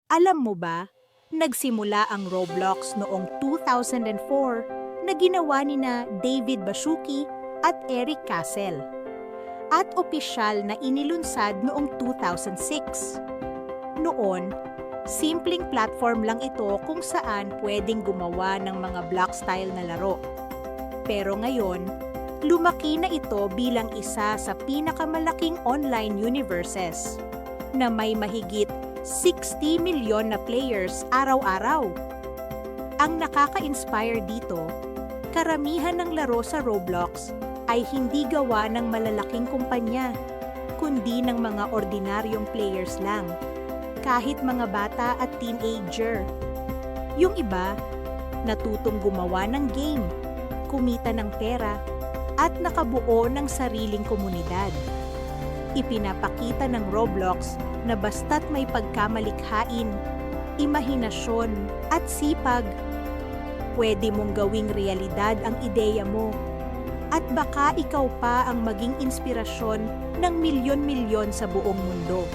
Alam mo ba, nagsimula ang Roblox noong 2004 na ginawa nina David Baszucki at Eric Cassel. At opisyal na inilunsad noong 2006. Noon, simpleng platform lang ito kung saan pwedeng gumawa ng mga block style na laro. Pero ngayon, lumaki na ito bilang isa sa pinakamalaking online universes na may mahigit 60 milyon na players araw-araw. Ang nakaka-inspire dito, karamihan ng laro sa Roblox ay hindi gawa ng malalaking kumpanya, kundi ng mga ordinaryong players lang, kahit mga bata at teenager. Yung iba, natutong gumawa ng game, kumita ng pera, at nakabuo ng sariling komunidad. Ipinapakita ng Roblox na basta't may pagkamalikhain, imahinasyon at sipag, pwede mong gawing realidad ang ideya mo at baka ikaw pa ang maging inspirasyon ng milyon-milyon sa buong mundo.